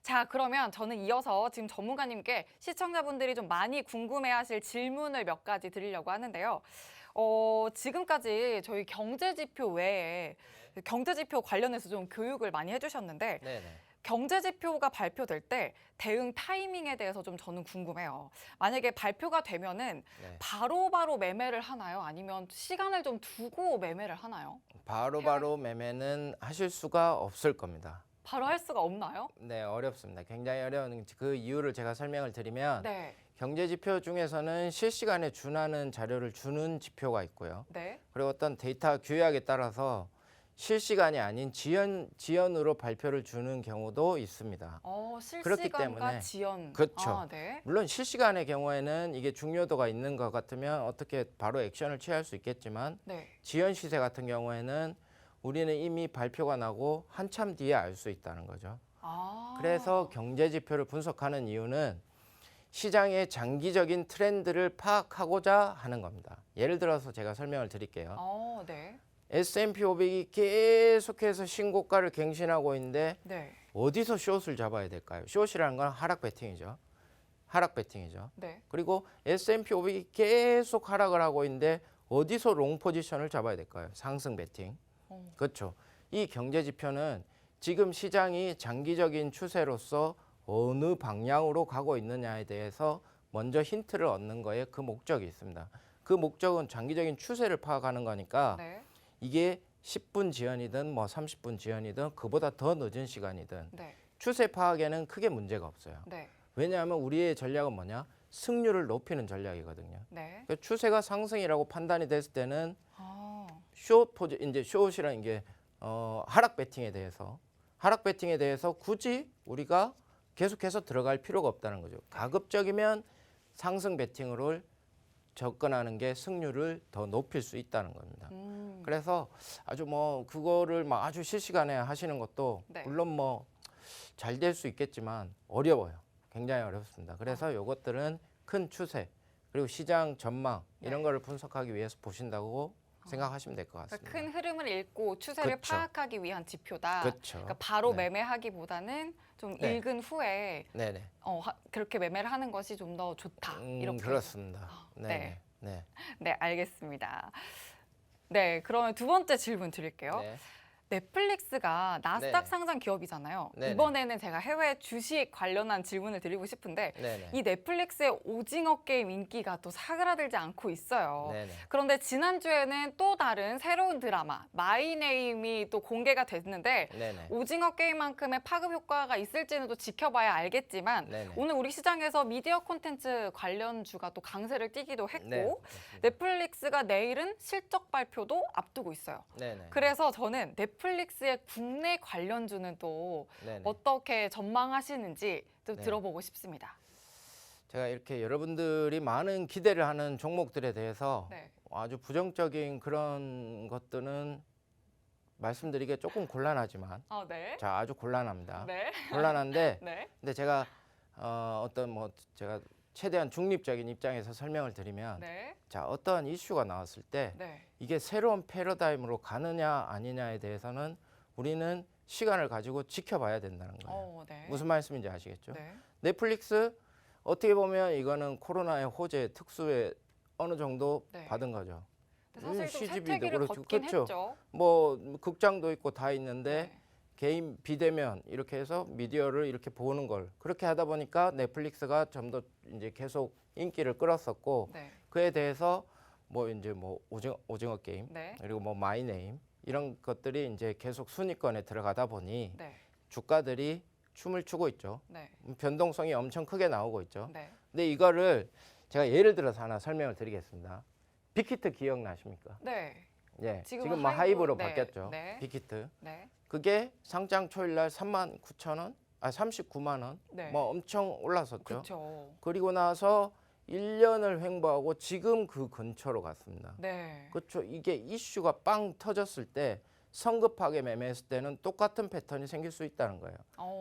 자, 그러면 저는 이어서 지금 전문가님께 시청자분들이 좀 많이 궁금해하실 질문을 몇 가지 드리려고 하는데요. 지금까지 저희 경제지표 외에 경제지표 관련해서 좀 교육을 많이 해주셨는데 네네. 경제지표가 발표될 때 대응 타이밍에 대해서 좀 저는 궁금해요. 만약에 발표가 되면은 네. 바로바로 매매를 하나요? 아니면 시간을 좀 두고 매매를 하나요? 바로바로 매매는 하실 수가 없을 겁니다. 바로 할 수가 없나요? 네, 어렵습니다. 굉장히 어려운 그 이유를 제가 설명을 드리면 네. 경제 지표 중에서는 실시간에 준하는 자료를 주는 지표가 있고요. 네. 그리고 어떤 데이터 규약에 따라서 실시간이 아닌 지연으로 발표를 주는 경우도 있습니다. 그렇기 실시간과 때문에 지연. 그렇죠. 아, 네. 물론 실시간의 경우에는 이게 중요도가 있는 것 같으면 어떻게 바로 액션을 취할 수 있겠지만 네. 지연 시세 같은 경우에는 우리는 이미 발표가 나고 한참 뒤에 알 수 있다는 거죠. 그래서 경제 지표를 분석하는 이유는 시장의 장기적인 트렌드를 파악하고자 하는 겁니다. 예를 들어서 제가 설명을 드릴게요. 네. S&P 500이 계속해서 신고가를 갱신하고 있는데 네. 어디서 숏을 잡아야 될까요? 숏이라는 건 하락 베팅이죠. 하락 베팅이죠. 네. 그리고 S&P 500이 계속 하락을 하고 있는데 어디서 롱 포지션을 잡아야 될까요? 상승 베팅. 그렇죠. 이 경제 지표는 지금 시장이 장기적인 추세로서 어느 방향으로 가고 있느냐에 대해서 먼저 힌트를 얻는 거에 그 목적이 있습니다. 그 목적은 장기적인 추세를 파악하는 거니까 네. 이게 10분 지연이든 뭐 30분 지연이든 그보다 더 늦은 시간이든 네. 추세 파악에는 크게 문제가 없어요. 네. 왜냐하면 우리의 전략은 뭐냐? 승률을 높이는 전략이거든요. 네. 그러니까 추세가 상승이라고 판단이 됐을 때는 이제 숏이라는 게 하락 베팅에 대해서 굳이 우리가 계속해서 들어갈 필요가 없다는 거죠. 가급적이면 상승 베팅으로 접근하는 게 승률을 더 높일 수 있다는 겁니다. 그래서 아주 뭐 그거를 막 아주 실시간에 하시는 것도 네. 물론 뭐 잘 될 수 있겠지만 어려워요. 굉장히 어렵습니다. 그래서 이것들은 큰 추세 그리고 시장 전망 이런 네. 거를 분석하기 위해서 보신다고 생각하시면 될 것 같습니다. 그러니까 큰 흐름을 읽고 추세를 그쵸. 파악하기 위한 지표다. 그렇죠. 그러니까 바로 네. 매매하기보다는 좀 네. 읽은 후에 네네. 그렇게 매매를 하는 것이 좀 더 좋다. 이렇게. 그렇습니다. 네. 네네. 네. 네, 알겠습니다. 네, 그러면 두 번째 질문 드릴게요. 네. 넷플릭스가 나스닥 네네. 상장 기업이잖아요. 네네. 이번에는 제가 해외 주식 관련한 질문을 드리고 싶은데 네네. 이 넷플릭스의 오징어 게임 인기가 또 사그라들지 않고 있어요. 네네. 그런데 지난주에는 또 다른 새로운 드라마 마이네임이 또 공개가 됐는데 네네. 오징어 게임만큼의 파급 효과가 있을지는 또 지켜봐야 알겠지만 네네. 오늘 우리 시장에서 미디어 콘텐츠 관련주가 또 강세를 띠기도 했고 네. 그렇습니다. 넷플릭스가 내일은 실적 발표도 앞두고 있어요. 네네. 그래서 저는 넷플릭스의 국내 관련주는 또 네네. 어떻게 전망하시는지 좀 네. 들어보고 싶습니다. 제가 이렇게 여러분들이 많은 기대를 하는 종목들에 대해서 네. 아주 부정적인 그런 것들은 말씀드리기가 조금 곤란하지만 네. 자 아주 곤란합니다. 네. 곤란한데 네. 근데 제가 제가 최대한 중립적인 입장에서 설명을 드리면 네. 자 어떠한 이슈가 나왔을 때 네. 이게 새로운 패러다임으로 가느냐 아니냐에 대해서는 우리는 시간을 가지고 지켜봐야 된다는 거예요. 네. 무슨 말씀인지 아시겠죠? 네. 넷플릭스 어떻게 보면 이거는 코로나의 호재 특수에 어느 정도 네. 받은 거죠. 근데 사실 좀 CGV 도 쇠퇴기를 그렇죠. 걷긴 그렇죠. 했죠. 뭐 극장도 있고 다 있는데 네. 개인 비대면 이렇게 해서 미디어를 이렇게 보는 걸 그렇게 하다 보니까 넷플릭스가 좀 더 이제 계속 인기를 끌었었고 네. 그에 대해서 뭐 이제 뭐 오징어 게임 네. 그리고 뭐 마이네임 이런 것들이 이제 계속 순위권에 들어가다 보니 네. 주가들이 춤을 추고 있죠. 네. 변동성이 엄청 크게 나오고 있죠. 네. 근데 이거를 제가 예를 들어서 하나 설명을 드리겠습니다. 빅히트 기억나십니까? 네. 예, 지금은 지금 뭐 하이브로 네. 바뀌었죠. 네. 빅히트. 네. 그게 상장 초일 날 39,000원, 39만 원, 네. 뭐 엄청 올랐었죠. 그렇죠. 그리고 나서 1년을 횡보하고 지금 그 근처로 갔습니다. 네. 그렇죠. 이게 이슈가 빵 터졌을 때 성급하게 매매했을 때는 똑같은 패턴이 생길 수 있다는 거예요.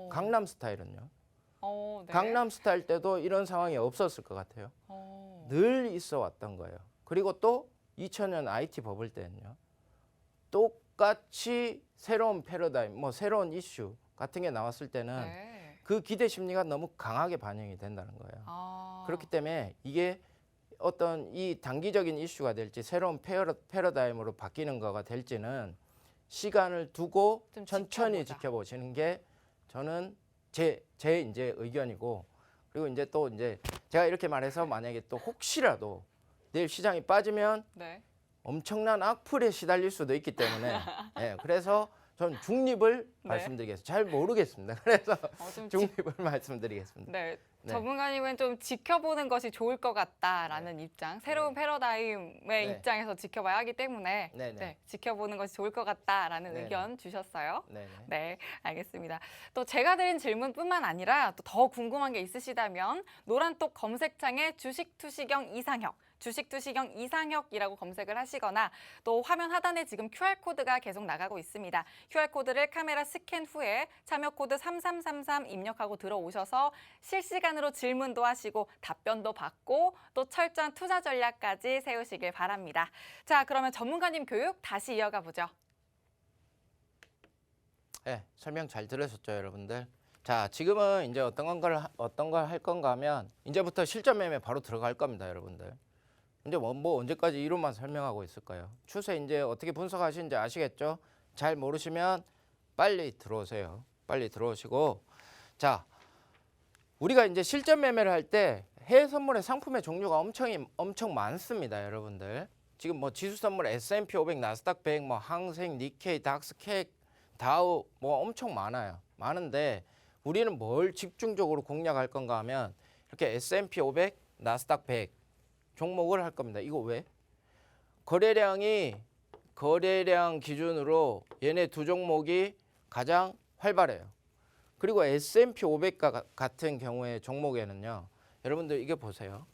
강남 스타일은요. 네. 강남 스타일 때도 이런 상황이 없었을 것 같아요. 늘 있어 왔던 거예요. 그리고 또 2000년 IT 버블 때는요. 똑같이 새로운 패러다임, 뭐 새로운 이슈 같은 게 나왔을 때는 네. 그 기대 심리가 너무 강하게 반영이 된다는 거예요. 그렇기 때문에 이게 어떤 이 단기적인 이슈가 될지 새로운 패러다임으로 바뀌는 거가 될지는 시간을 두고 좀 천천히 지켜보자. 지켜보시는 게 저는 제 이제 의견이고 그리고 이제 또 이제 제가 이렇게 말해서 만약에 또 혹시라도 내일 시장이 빠지면 네. 엄청난 악플에 시달릴 수도 있기 때문에 예, 그래서 전 중립을 네. 말씀드리겠습니다. 잘 모르겠습니다. 그래서 좀 중립을 말씀드리겠습니다. 네. 네. 전문가님은 좀 지켜보는 것이 좋을 것 같다라는 입장, 새로운 패러다임의 네. 입장에서 지켜봐야 하기 때문에 네, 네. 네, 지켜보는 것이 좋을 것 같다라는 네, 의견 주셨어요. 네, 네. 네, 알겠습니다. 또 제가 드린 질문뿐만 아니라 또 더 궁금한 게 있으시다면 노란톡 검색창에 주식투시경 이상혁, 주식투시경 이상혁이라고 검색을 하시거나 또 화면 하단에 지금 QR코드가 계속 나가고 있습니다. QR코드를 카메라 스캔 후에 참여코드 3333 입력하고 들어오셔서 실시간으로 질문도 하시고 답변도 받고 또 철저한 투자 전략까지 세우시길 바랍니다. 자, 그러면 전문가님 교육 다시 이어가 보죠. 네, 설명 잘 들으셨죠, 여러분들? 자, 지금은 이제 어떤 걸 할 건가 하면 이제부터 실전 매매 바로 들어갈 겁니다, 여러분들. 이제 뭐 언제까지 이론만 설명하고 있을까요? 추세 이제 어떻게 분석하시는지 아시겠죠? 잘 모르시면 빨리 들어오세요. 빨리 들어오시고 자, 우리가 이제 실전 매매를 할 때 해외 선물의 상품의 종류가 엄청 많습니다, 여러분들. 지금 뭐 지수 선물 S&P 500, 나스닥 100, 뭐 항생, 니케이, 닥스, 케 다우 뭐 엄청 많아요. 많은데 우리는 뭘 집중적으로 공략할 건가 하면 이렇게 S&P 500, 나스닥 100 종목을 할 겁니다. 이거 왜? 거래량 기준으로 얘네 두 종목이 가장 활발해요. 그리고 S&P 500 같은 경우의 종목에는요. 여러분들 이게 보세요.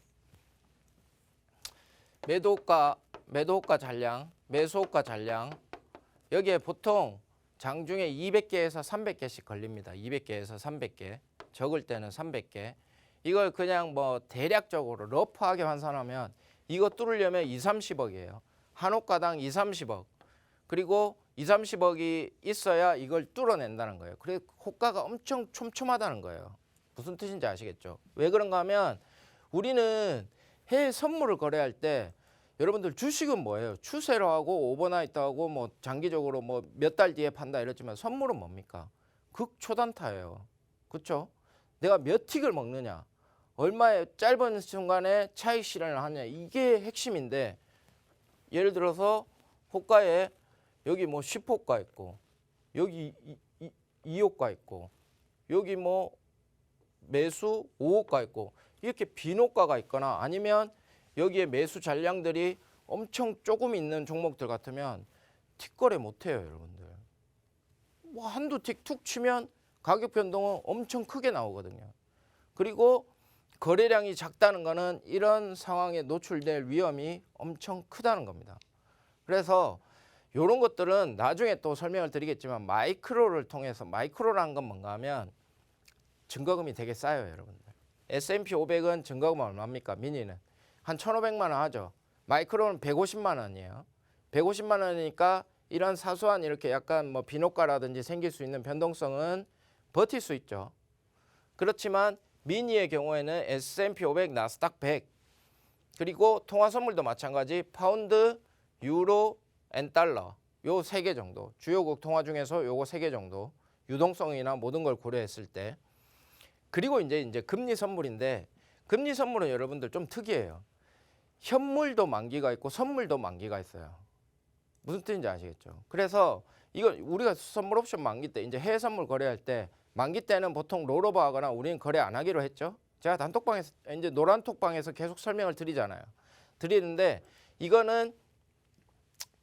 매도호가 잔량, 매수호가 잔량. 여기에 보통 장중에 200개에서 300개씩 걸립니다. 200개에서 300개. 적을 때는 300개. 이걸 그냥 뭐 대략적으로 러프하게 환산하면 이거 뚫으려면 2, 30억이에요. 한 호가당 2, 30억. 그리고 2, 30억이 있어야 이걸 뚫어낸다는 거예요. 그래서 호가가 엄청 촘촘하다는 거예요. 무슨 뜻인지 아시겠죠? 왜 그런가 하면 우리는 해외 선물을 거래할 때 여러분들 주식은 뭐예요? 추세로 하고 오버나이트 하고 뭐 장기적으로 뭐 몇 달 뒤에 판다 이랬지만 선물은 뭡니까? 극초단타예요. 그렇죠? 내가 몇 틱을 먹느냐? 얼마의 짧은 순간에 차익 실현을 하느냐? 이게 핵심인데 예를 들어서 호가에 여기 뭐 10호가 있고 여기 2호가 있고 여기 뭐 매수 5호가 있고 이렇게 빈호가가 있거나 아니면 여기에 매수 잔량들이 엄청 조금 있는 종목들 같으면 틱거래 못해요, 여러분들. 뭐 한두 틱 툭 치면 가격 변동은 엄청 크게 나오거든요. 그리고 거래량이 작다는 거는 이런 상황에 노출될 위험이 엄청 크다는 겁니다. 그래서 이런 것들은 나중에 또 설명을 드리겠지만 마이크로를 통해서 마이크로라는 건 뭔가 하면 증거금이 되게 싸요, 여러분들. S&P 500은 증거금 얼마입니까? 미니는 한 1,500만 원 하죠. 마이크로는 150만 원이에요. 150만 원이니까 이런 사소한 이렇게 약간 뭐 비노가라든지 생길 수 있는 변동성은 버틸 수 있죠. 그렇지만 미니의 경우에는 S&P 500, 나스닥 100, 그리고 통화 선물도 마찬가지 파운드, 유로, 엔 달러 요 3개 정도, 주요국 통화 중에서 요거 3개 정도, 유동성이나 모든 걸 고려했을 때. 그리고 이제 금리 선물인데, 금리 선물은 여러분들 좀 특이해요. 현물도 만기가 있고 선물도 만기가 있어요. 무슨 뜻인지 아시겠죠? 그래서 이거 우리가 선물 옵션 만기 때, 이제 해외 선물 거래할 때 만기 때는 보통 롤오버 하거나 우리는 거래 안 하기로 했죠. 제가 단톡방에서, 이제 노란톡방에서 계속 설명을 드리잖아요. 드리는데 이거는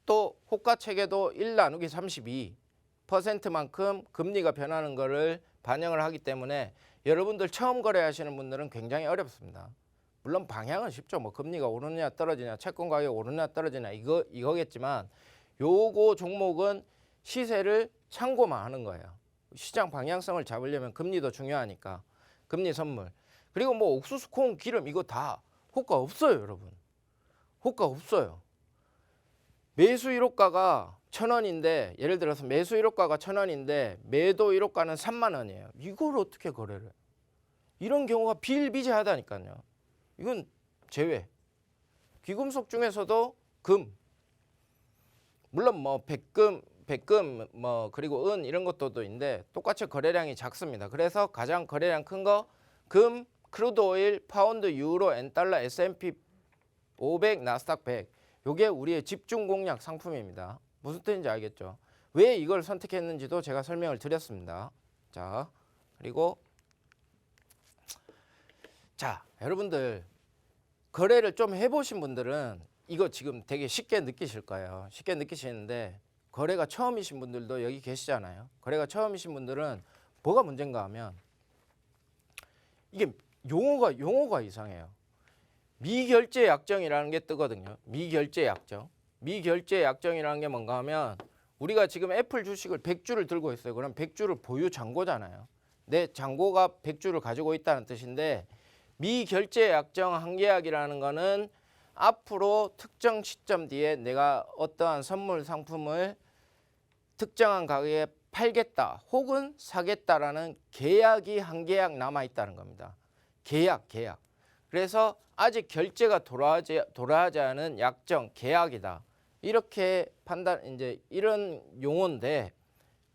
또 호가 체계도 1 나누기 32%만큼 금리가 변하는 거를 반영을 하기 때문에 여러분들 처음 거래하시는 분들은 굉장히 어렵습니다. 물론 방향은 쉽죠. 뭐 금리가 오르느냐 떨어지냐, 채권 가격이 오르느냐 떨어지냐 이거겠지만, 요거 종목은 시세를 참고만 하는 거예요. 시장 방향성을 잡으려면 금리도 중요하니까. 금리 선물. 그리고 뭐 옥수수, 콩, 기름 이거 다 호가 없어요, 여러분. 호가 없어요. 매수 1호가가 1,000원인데, 예를 들어서 매수 1호가가 1,000원인데 매도 1호가는 3만 원이에요. 이걸 어떻게 거래를 해요? 이런 경우가 비일비재하다니까요. 이건 제외. 귀금속 중에서도 금, 물론 뭐 백금 뭐 그리고 은 이런 것도 있는데 똑같이 거래량이 작습니다. 그래서 가장 거래량 큰 거 금, 크루드 오일, 파운드, 유로, 엔 달러, S&P 500, 나스닥 100. 요게 우리의 집중 공략 상품입니다. 무슨 뜻인지 알겠죠? 왜 이걸 선택했는지도 제가 설명을 드렸습니다. 자, 그리고 자, 여러분들 거래를 좀 해보신 분들은 이거 지금 되게 쉽게 느끼실 거예요. 쉽게 느끼시는데, 거래가 처음이신 분들도 여기 계시잖아요. 거래가 처음이신 분들은 뭐가 문제인가 하면 이게 용어가 이상해요. 미결제 약정이라는 게 뜨거든요. 미결제 약정. 미결제 약정이라는 게 뭔가 하면, 우리가 지금 애플 주식을 100주를 들고 있어요. 그럼 100주를 보유 잔고잖아요. 내 잔고가 100주를 가지고 있다는 뜻인데, 미결제 약정 한계약이라는 거는 앞으로 특정 시점 뒤에 내가 어떠한 선물 상품을 특정한 가격에 팔겠다 혹은 사겠다라는 계약이 한계약 남아 있다는 겁니다. 계약. 그래서 아직 결제가 돌아가지 않은 약정, 계약이다. 이렇게 판단, 이제 이런 용어인데,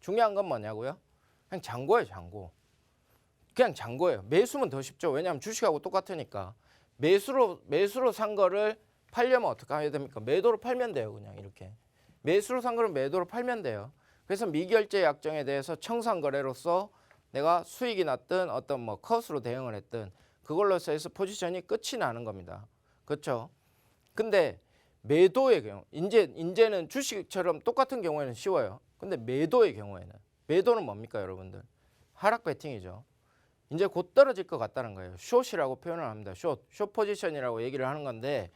중요한 건 뭐냐고요? 그냥 잔고예요, 잔고. 그냥 잔고예요. 매수면 더 쉽죠. 왜냐하면 주식하고 똑같으니까. 매수로 산 거를 팔려면 어떻게 해야 됩니까? 매도로 팔면 돼요, 그냥 이렇게. 매수로 산 거를 매도로 팔면 돼요. 그래서 미결제 약정에 대해서 청산거래로서 내가 수익이 났든 어떤 뭐 컷으로 대응을 했든 그걸로서 해서 포지션이 끝이 나는 겁니다. 그렇죠? 근데 매도의 경우, 이제는 주식처럼 똑같은 경우에는 쉬워요. 근데 매도의 경우에는, 매도는 뭡니까, 여러분들? 하락 베팅이죠. 이제 곧 떨어질 것 같다는 거예요. 숏이라고 표현을 합니다. 숏 포지션이라고 얘기를 하는 건데,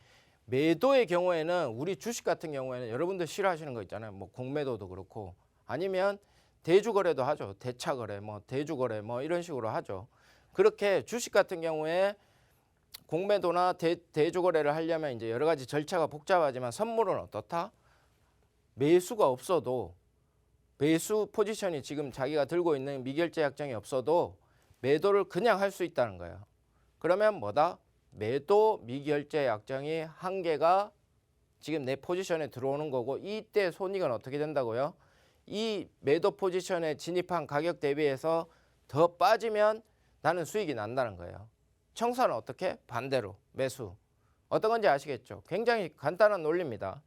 매도의 경우에는, 우리 주식 같은 경우에는 여러분들 싫어하시는 거 있잖아요. 뭐 공매도도 그렇고, 아니면 대주거래도 하죠. 대차거래, 뭐 대주거래, 뭐 이런 식으로 하죠. 그렇게 주식 같은 경우에 공매도나 대주거래를 하려면 이제 여러 가지 절차가 복잡하지만, 선물은 어떻다? 매수가 없어도, 매수 포지션이 지금 자기가 들고 있는 미결제 약정이 없어도 매도를 그냥 할 수 있다는 거예요. 그러면 뭐다? 매도 미결제 약정이 한 개가 지금 내 포지션에 들어오는 거고, 이때 손익은 어떻게 된다고요? 이 매도 포지션에 진입한 가격 대비해서 더 빠지면 나는 수익이 난다는 거예요. 청산은 어떻게? 반대로 매수. 어떤 건지 아시겠죠? 굉장히 간단한 논리입니다.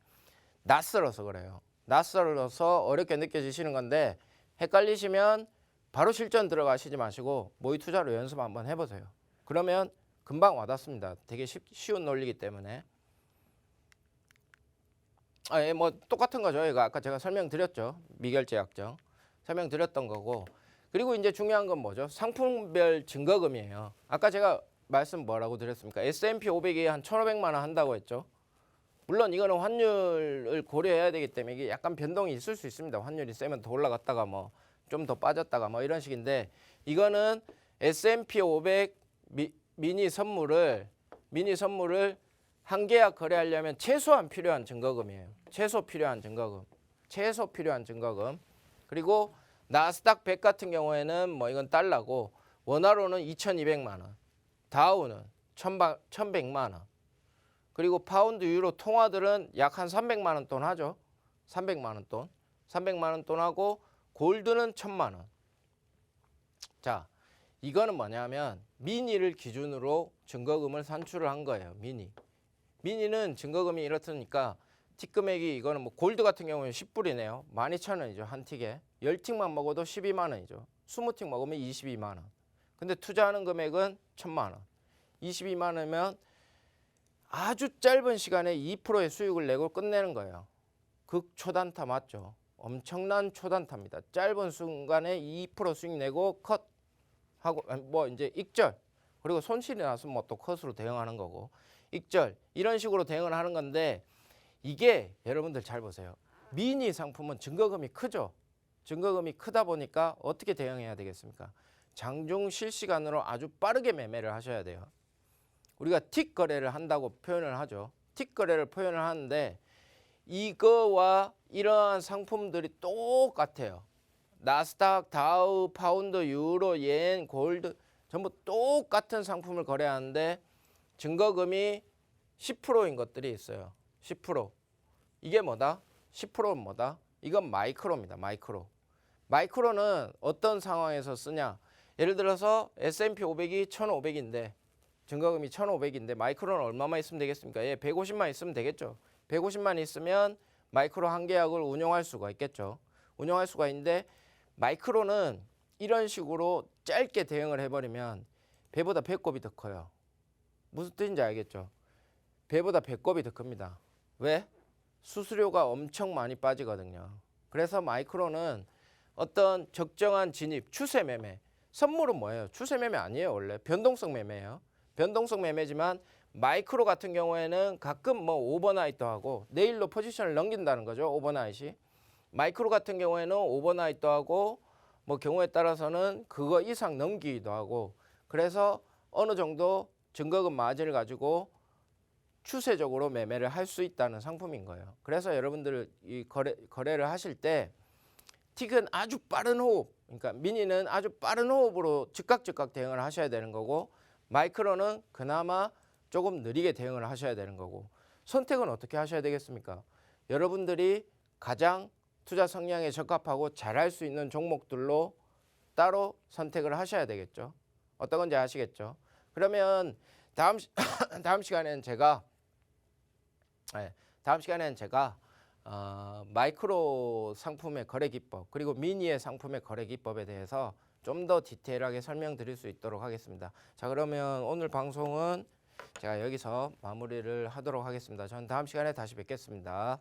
낯설어서 그래요. 낯설어서 어렵게 느껴지시는 건데, 헷갈리시면 바로 실전 들어가시지 마시고 모의 투자로 연습 한번 해보세요. 그러면 금방 와닿습니다. 되게 쉬운 논리이기 때문에. 뭐 똑같은 거죠. 이거 아까 제가 설명드렸죠. 미결제 약정 설명드렸던 거고. 그리고 이제 중요한 건 뭐죠? 상품별 증거금이에요. 아까 제가 말씀 뭐라고 드렸습니까? S&P 500이 한 1,500만 원 한다고 했죠. 물론 이거는 환율을 고려해야 되기 때문에 이게 약간 변동이 있을 수 있습니다. 환율이 세면 더 올라갔다가 뭐 좀 더 빠졌다가 뭐 이런 식인데, 이거는 S&P 500 미니 선물을 한 계약 거래하려면 최소한 필요한 증거금이에요. 최소 필요한 증거금. 그리고 나스닥 100 같은 경우에는 뭐 이건 달러고, 원화로는 2,200만 원, 다우는 1,100만 원, 그리고 파운드, 유로, 통화들은 약 한 300만 원 돈 하죠. 300만 원 돈. 300만 원 돈 하고 골드는 1,000만 원. 자, 이거는 뭐냐면 미니를 기준으로 증거금을 산출을 한 거예요. 미니는 증거금이 이렇으니까 틱 금액이 이거는 뭐 골드 같은 경우는 10불이네요. 12,000원이죠. 한 틱에. 10틱만 먹어도 12만 원이죠. 20틱 먹으면 22만 원. 근데 투자하는 금액은 1,000만 원. 22만 원이면 아주 짧은 시간에 2%의 수익을 내고 끝내는 거예요. 극초단타 맞죠? 엄청난 초단타입니다. 짧은 순간에 2% 수익 내고 컷 하고 뭐 이제 익절, 그리고 손실이 나서 뭐 또 컷으로 대응하는 거고, 익절 이런 식으로 대응을 하는 건데, 이게 여러분들 잘 보세요. 미니 상품은 증거금이 크죠. 증거금이 크다 보니까 어떻게 대응해야 되겠습니까? 장중 실시간으로 아주 빠르게 매매를 하셔야 돼요. 우리가 틱 거래를 한다고 표현을 하죠. 틱 거래를 표현을 하는데 이거와 이러한 상품들이 똑같아요. 나스닥, 다우, 파운드, 유로, 옌, 골드 전부 똑같은 상품을 거래하는데 증거금이 10%인 것들이 있어요. 10%. 이게 뭐다? 10%는 뭐다? 이건 마이크로입니다. 마이크로는 어떤 상황에서 쓰냐? 예를 들어서 S&P 500이 1,500인데 증거금이 1,500인데 마이크로는 얼마만 있으면 되겠습니까? 150만 있으면 되겠죠. 150만 있으면 마이크로 한 계약을 운용할 수가 있겠죠. 운용할 수가 있는데 마이크로는 이런 식으로 짧게 대응을 해버리면 배보다 배꼽이 더 커요. 무슨 뜻인지 알겠죠? 배보다 배꼽이 더 큽니다. 왜? 수수료가 엄청 많이 빠지거든요. 그래서 마이크로는 어떤 적정한 진입, 추세 매매. 선물은 뭐예요? 추세 매매 아니에요. 원래 변동성 매매예요. 변동성 매매지만 마이크로 같은 경우에는 가끔 뭐 오버나잇도 하고 내일로 포지션을 넘긴다는 거죠. 오버나잇이. 마이크로 같은 경우에는 오버나잇도 하고 뭐 경우에 따라서는 그거 이상 넘기기도 하고, 그래서 어느 정도 증거금 마진을 가지고 추세적으로 매매를 할 수 있다는 상품인 거예요. 그래서 여러분들 이 거래를 하실 때 틱은 아주 빠른 호흡, 그러니까 미니는 아주 빠른 호흡으로 즉각 대응을 하셔야 되는 거고, 마이크로는 그나마 조금 느리게 대응을 하셔야 되는 거고, 선택은 어떻게 하셔야 되겠습니까? 여러분들이 가장 투자 성향에 적합하고 잘할 수 있는 종목들로 따로 선택을 하셔야 되겠죠. 어떤 건지 아시겠죠? 그러면 다음 시간에는 제가 마이크로 상품의 거래 기법, 그리고 미니의 상품의 거래 기법에 대해서 좀 더 디테일하게 설명드릴 수 있도록 하겠습니다. 자, 그러면 오늘 방송은 제가 여기서 마무리를 하도록 하겠습니다. 저는 다음 시간에 다시 뵙겠습니다.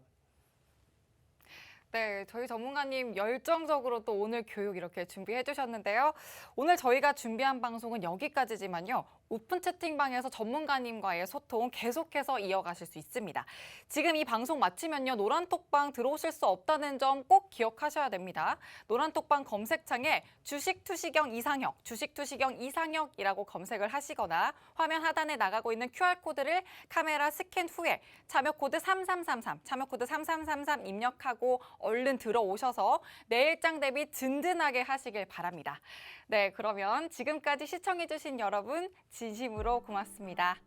네, 저희 전문가님 열정적으로 또 오늘 교육 이렇게 준비해 주셨는데요. 오늘 저희가 준비한 방송은 여기까지지만요. 오픈 채팅방에서 전문가님과의 소통 계속해서 이어가실 수 있습니다. 지금 이 방송 마치면요. 노란톡방 들어오실 수 없다는 점 꼭 기억하셔야 됩니다. 노란톡방 검색창에 주식투시경 이상혁이라고 검색을 하시거나 화면 하단에 나가고 있는 QR코드를 카메라 스캔 후에 참여코드 3333 입력하고 얼른 들어오셔서 내일장 대비 든든하게 하시길 바랍니다. 네, 그러면 지금까지 시청해주신 여러분 진심으로 고맙습니다.